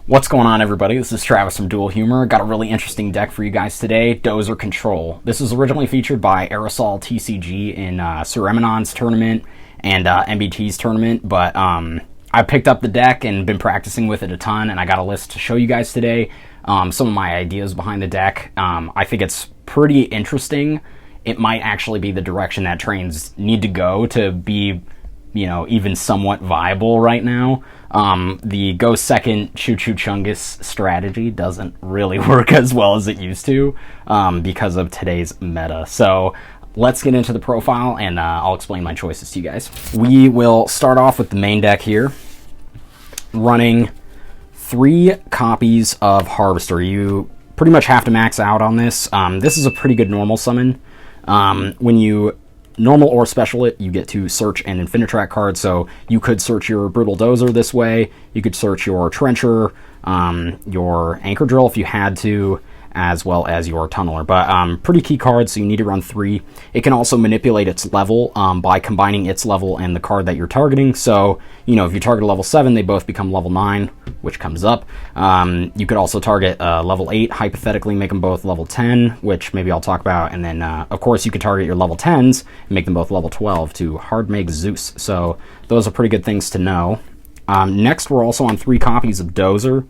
What's going on, everybody? This is Travis from Dual Humor. Got a really interesting deck for you guys today, DOZER Control. This was originally featured by Aerosol TCG in Sir Eminon's tournament and MBT's tournament, but I picked up the deck and been practicing with it a ton, and I got a list to show you guys today. Some of my ideas behind the deck. I think it's pretty interesting. It might actually be the direction that trains need to go to be, you know, even somewhat viable right now. The go second Choo Choo Chungus strategy doesn't really work as well as it used to because of today's meta. So let's get into the profile and I'll explain my choices to you guys. We will start off with the main deck here, running 3 copies of Harvester. You pretty much have to max out on this. This is a pretty good normal summon. When you normal or special it, you get to search an Infinitrack card, so you could search your Brutal Dozer this way, you could search your Trencher, your Anchor Drill if you had to, as well as your Tunneler. But pretty key card, so you need to run 3. It can also manipulate its level by combining its level and the card that you're targeting. So, you know, if you target a level 7, they both become level 9, which comes up. You could also target level 8, hypothetically make them both level 10, which maybe I'll talk about. And then, of course, you could target your level 10s and make them both level 12 to hard make Zeus. So those are pretty good things to know. Next, we're also on 3 copies of Dozer.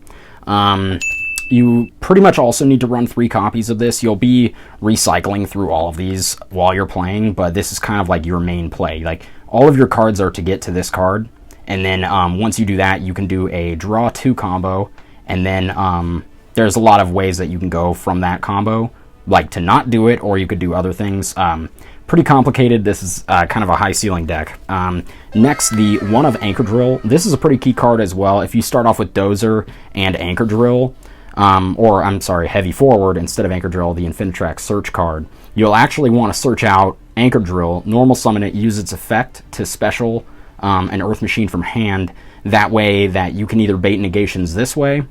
You pretty much also need to run 3 copies of this. You'll be recycling through all of these while you're playing, but this is kind of like your main play. Like, all of your cards are to get to this card, and then once you do that, you can do a draw 2 combo, and then there's a lot of ways that you can go from that combo, like to not do it, or you could do other things. Pretty complicated. This is kind of a high ceiling deck. Next, the one of Anchor Drill. This is a pretty key card as well. If you start off with Dozer and Anchor Drill, or I'm sorry, Heavy Forward instead of Anchor Drill, the Infinitrack search card, you'll actually want to search out Anchor Drill, normal summon it, use its effect to special an Earth Machine from hand. That way that you can either bait negations this way,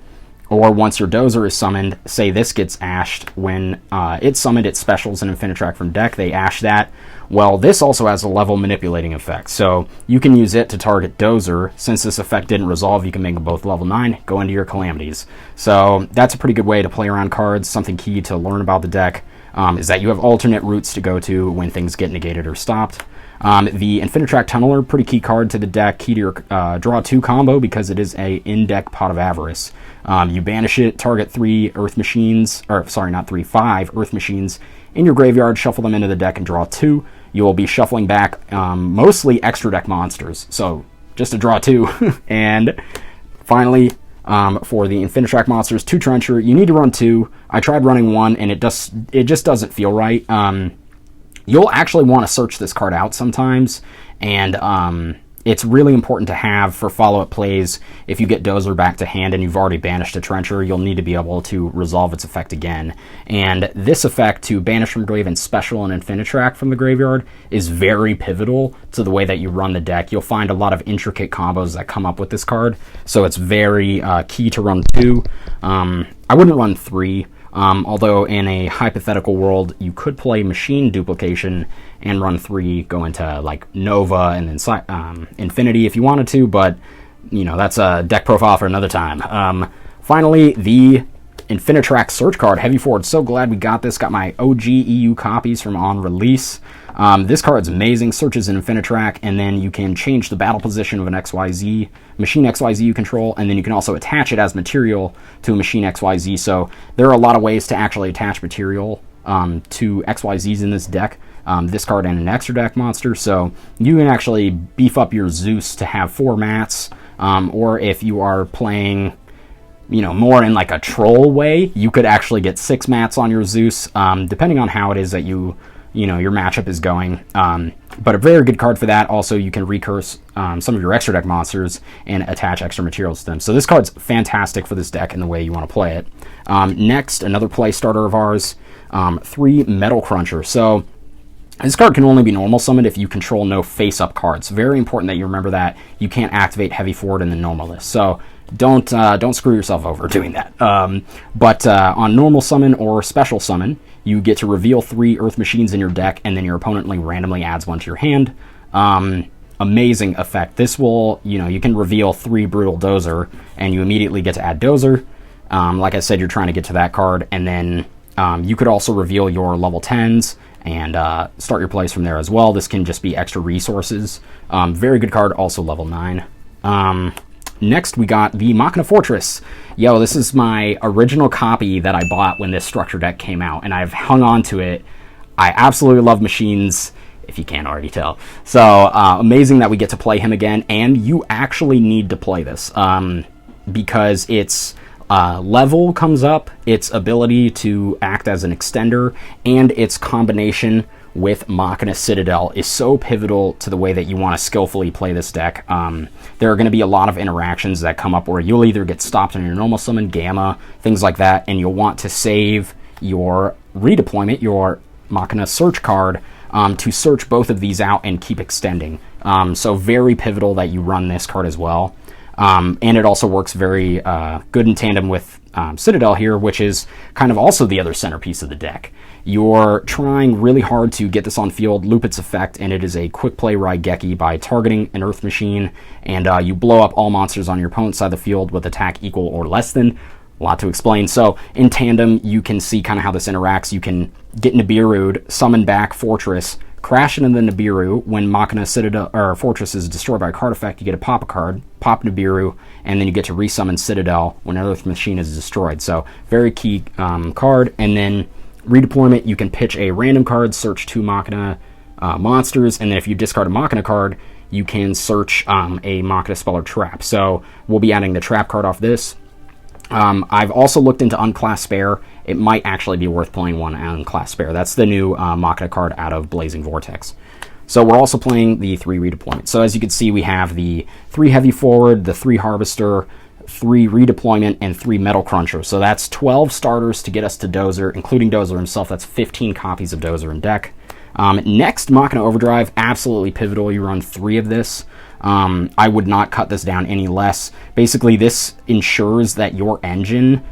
or once your Dozer is summoned, say this gets ashed, when it's summoned, it specials an Infinitrack from deck, they ash that. Well, this also has a level manipulating effect, so you can use it to target Dozer. Since this effect didn't resolve, you can make them both level 9, go into your Calamities. So that's a pretty good way to play around cards. Something key to learn about the deck is that you have alternate routes to go to when things get negated or stopped. The Infinitrack Tunneler, pretty key card to the deck, key to your draw 2 combo because it is a in-deck Pot of Avarice. You banish it, target 3 Earth Machines, or sorry, not 3, 5 Earth Machines in your graveyard, shuffle them into the deck and draw 2. You will be shuffling back mostly extra deck monsters, so just a draw 2. And finally, for the Infinitrack monsters, 2 Trencher, you need to run 2. I tried running 1 and it just doesn't feel right. You'll actually want to search this card out sometimes, and it's really important to have for follow-up plays. If you get Dozer back to hand and you've already banished a Trencher, you'll need to be able to resolve its effect again. And this effect, to banish from grave and special an Infinitrack from the graveyard, is very pivotal to the way that you run the deck. You'll find a lot of intricate combos that come up with this card, so it's very key to run 2. I wouldn't run 3. Although in a hypothetical world, you could play Machine Duplication and run 3, go into like Nova and then Infinity if you wanted to, but you know, that's a deck profile for another time. Finally, the Infinitrack search card, Heavy Forward. So glad we got this. Got my OG EU copies from on release. This card's amazing. Searches an Infinitrack, and then you can change the battle position of an XYZ, Machine XYZ you control, and then you can also attach it as material to a Machine XYZ. So there are a lot of ways to actually attach material to XYZs in this deck. This card and an extra deck monster, so you can actually beef up your Zeus to have 4 mats, or if you are playing, you know, more in like a troll way, you could actually get 6 mats on your Zeus, depending on how it is that you know, your matchup is going. But a very good card for that. Also, you can recurse some of your extra deck monsters and attach extra materials to them. So this card's fantastic for this deck and the way you want to play it. Next, another play starter of ours, 3 Metal Cruncher. So this card can only be normal summoned if you control no face-up cards. Very important that you remember that. You can't activate Heavy Forward in the normal list. So don't screw yourself over doing that. But on normal summon or special summon, you get to reveal 3 Earth Machines in your deck, and then your opponent randomly adds one to your hand. Amazing effect. This will, you can reveal 3 Brutal Dozer, and you immediately get to add Dozer. Like I said, you're trying to get to that card, and then you could also reveal your level 10s and start your plays from there as well. This can just be extra resources. Very good card, also level 9. Next, we got the Machina Fortress. Yo, this is my original copy that I bought when this structure deck came out, and I've hung on to it. I absolutely love machines, if you can't already tell. So, amazing that we get to play him again, and you actually need to play this, because its level comes up, its ability to act as an extender, and its combination with Machina Citadel is so pivotal to the way that you want to skillfully play this deck. There are going to be a lot of interactions that come up where you'll either get stopped on your normal summon, Gamma, things like that, and you'll want to save your redeployment, your Machina search card, to search both of these out and keep extending. So very pivotal that you run this card as well. And it also works very good in tandem with Citadel here, which is kind of also the other centerpiece of the deck. You're trying really hard to get this on field, loop its effect, and it is a quick play Raigeki by targeting an Earth Machine, and you blow up all monsters on your opponent's side of the field with attack equal or less than. A lot to explain. So in tandem, you can see kind of how this interacts. You can get Nibiru'd, summon back Fortress, crash into the Nibiru. When Machina Citadel or Fortress is destroyed by a card effect, you get to pop a card, pop Nibiru, and then you get to resummon Citadel when Earth Machine is destroyed. So very key card. And then redeployment, you can pitch a random card, search 2 Machina monsters, and then if you discard a Machina card, you can search a Machina spell or trap. So we'll be adding the trap card off this. I've also looked into Unclass Spare. It might actually be worth playing one Unclass Spare. That's the new Machina card out of Blazing Vortex. So we're also playing the 3 redeployment. So as you can see, we have the 3 Heavy Forward, the 3 Harvester, 3 redeployment, and 3 Metal Cruncher. So that's 12 starters to get us to Dozer, including Dozer himself. That's 15 copies of Dozer in deck. Next, Machina Overdrive, absolutely pivotal. You run 3 of this. I would not cut this down any less. Basically, this ensures that your engine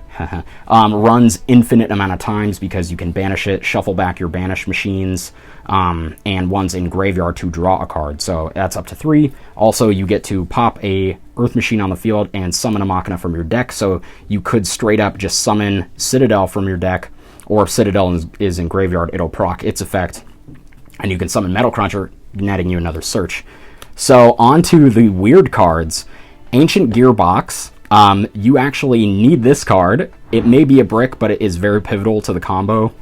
runs infinite amount of times because you can banish it, shuffle back your banished machines, and ones in graveyard to draw a card. So that's up to 3. Also, you get to pop a Earth Machine on the field and summon a Machina from your deck. So you could straight up just summon Citadel from your deck, or if Citadel is in graveyard, it'll proc its effect, and you can summon Metal Cruncher, netting you another search. So on to the weird cards. Ancient Gearbox. You actually need this card. It may be a brick, but it is very pivotal to the combo.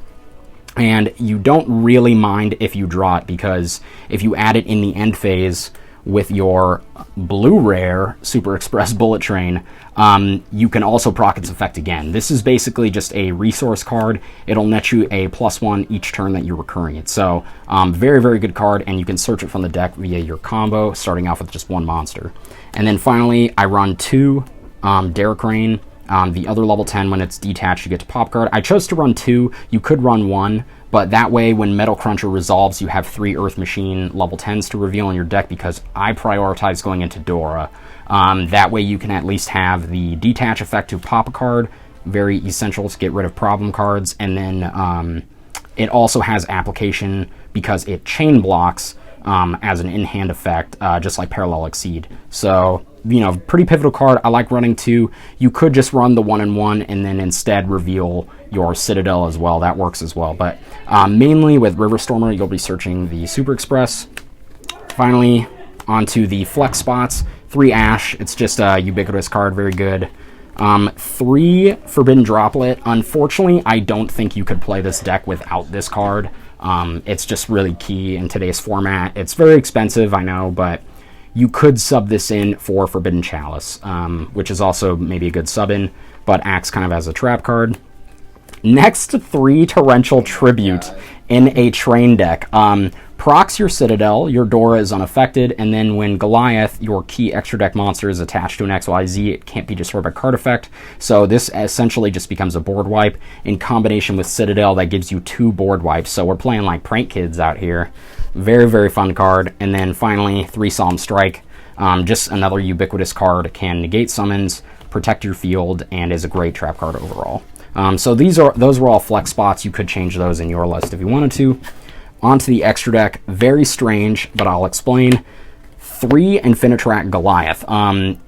And you don't really mind if you draw it, because if you add it in the end phase with your blue rare Super Express Bullet Train, you can also proc its effect again. This is basically just a resource card. It'll net you a +1 each turn that you're recurring it. So very, very good card, and you can search it from the deck via your combo, starting off with just 1 monster. And then finally, I run 2 Derek Rain. The other level 10, when it's detached, you get to pop card. I chose to run 2. You could run 1, but that way, when Metal Cruncher resolves, you have 3 Earth Machine level 10s to reveal in your deck, because I prioritize going into Dora. That way you can at least have the detach effect to pop a card, very essential to get rid of problem cards, and then it also has application because it chain blocks as an in-hand effect, just like Parallel Exceed. So, pretty pivotal card. I like running 2. You could just run the 1-1 and then instead reveal your Citadel as well. That works as well. But mainly with River Stormer, you'll be searching the Super Express. Finally, onto the flex spots. 3 Ash. It's just a ubiquitous card. Very good. 3 Forbidden Droplet. Unfortunately, I don't think you could play this deck without this card. It's just really key in today's format. It's very expensive, I know, but you could sub this in for Forbidden Chalice, which is also maybe a good sub-in, but acts kind of as a trap card. Next, 3 Torrential Tribute in a train deck. Procs your Citadel, your Dora is unaffected, and then when Goliath, your key extra deck monster, is attached to an XYZ, it can't be destroyed by card effect. So this essentially just becomes a board wipe. In combination with Citadel, that gives you 2 board wipes. So we're playing like prank kids out here. Very, very fun card. And then finally, 3 Solemn Strike. Just another ubiquitous card, can negate summons, protect your field, and is a great trap card overall. So those were all flex spots. You could change those in your list if you wanted to. Onto the extra deck. Very strange, but I'll explain. 3 Infinitrack Goliath.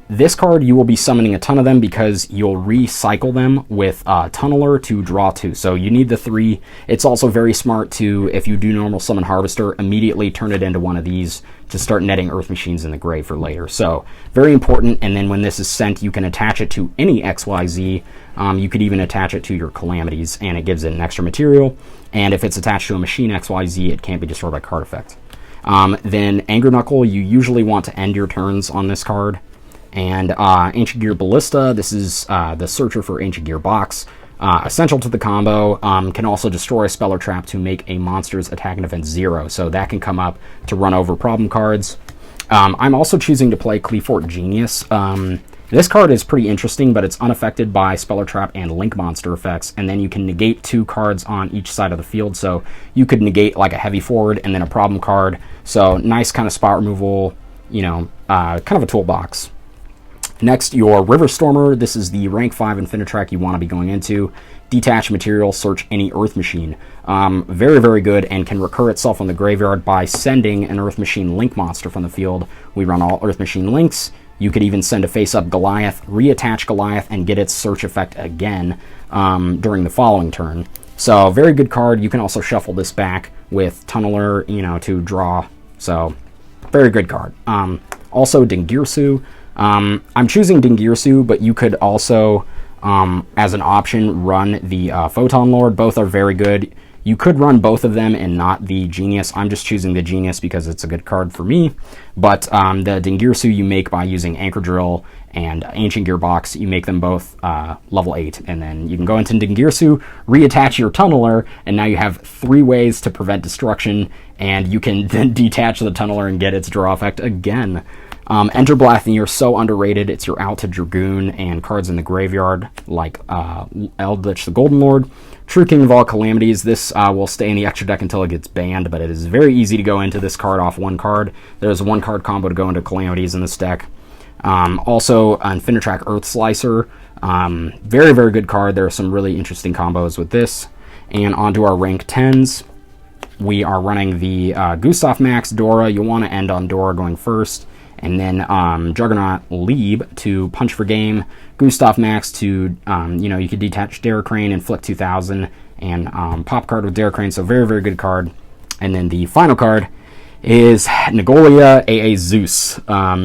This card, you will be summoning a ton of them because you'll recycle them with Tunneler to draw 2. So you need the 3. It's also very smart to, if you do normal summon Harvester, immediately turn it into one of these to start netting Earth Machines in the grave for later. So very important. And then when this is sent, you can attach it to any XYZ. You could even attach it to your Calamities, and it gives it an extra material. And if it's attached to a machine XYZ, it can't be destroyed by card effect. Then Anger Knuckle, you usually want to end your turns on this card. And Ancient Gear Ballista, this is the Searcher for Ancient Gear box. Essential to the combo, can also destroy a spell or trap to make a monster's attack and defense 0. So that can come up to run over problem cards. I'm also choosing to play Cleafort Genius. This card is pretty interesting, but it's unaffected by Spell or Trap and Link Monster effects, and then you can negate 2 cards on each side of the field, so you could negate like a heavy forward and then a problem card. So nice kind of spot removal, you know, kind of a toolbox. Next, your River Stormer. This is the rank 5 Infinitrack you want to be going into. Detach material, search any Earth Machine. Very, very good, and can recur itself on the graveyard by sending an Earth Machine Link monster from the field. We run all Earth Machine Links. You could even send a face-up Goliath, reattach Goliath, and get its search effect again during the following turn. So, very good card. You can also shuffle this back with Tunneler, you know, to draw. So, very good card. Also, Dingirsu. I'm choosing Dingirsu, but you could also, as an option, run the Photon Lord. Both are very good. You could run both of them and not the Genius. I'm just choosing the Genius because it's a good card for me. But the Dingirsu you make by using Anchor Drill and Ancient Gearbox. You make them both level 8. And then you can go into Dingirsu, reattach your Tunneler, and now you have 3 ways to prevent destruction. And you can then detach the Tunneler and get its draw effect again. Enter Blathnir, so underrated. It's your out to Dragoon and cards in the graveyard, like Eldritch the Golden Lord. True King of all Calamities. This will stay in the extra deck until it gets banned, but it is very easy to go into this card off 1 card. There's a 1-card combo to go into Calamities in this deck. Also, Infinitrack Earth Slicer. Very, very good card. There are some really interesting combos with this. And onto our rank 10s. We are running the Gustav Max Dora. You'll want to end on Dora going first. And then Juggernaut Lieb to punch for game. Gustav Max to, you know, you could detach Daracrane and flick 2000 and pop card with Daracrane. So very, very good card. And then the final card is Nagolia AA Zeus,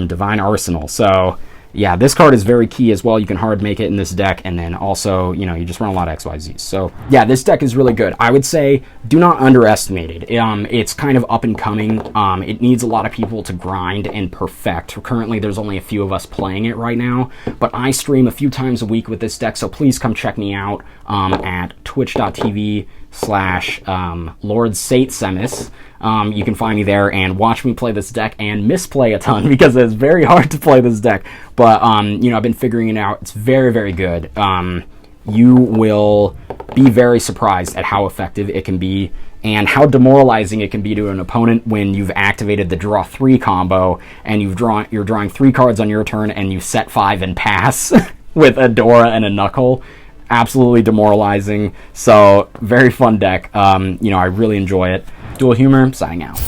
Divine Arsenal. So yeah, this card is very key as well. You can hard make it in this deck, and then also, you know, you just run a lot of XYZs. So yeah, this deck is really good. I would say do not underestimate it. It's kind of up and coming. It needs a lot of people to grind and perfect. Currently, there's only a few of us playing it right now, but I stream a few times a week with this deck, so please come check me out at twitch.tv/Lord Satesemis. You can find me there and watch me play this deck and misplay a ton because it's very hard to play this deck. But, you know, I've been figuring it out. It's very, very good. You will be very surprised at how effective it can be and how demoralizing it can be to an opponent when you've activated the draw 3 combo and you're drawing 3 cards on your turn and you set 5 and pass with a Dora and a Knuckle. Absolutely demoralizing. So, very fun deck. You know, I really enjoy it. Dual Humor, signing out.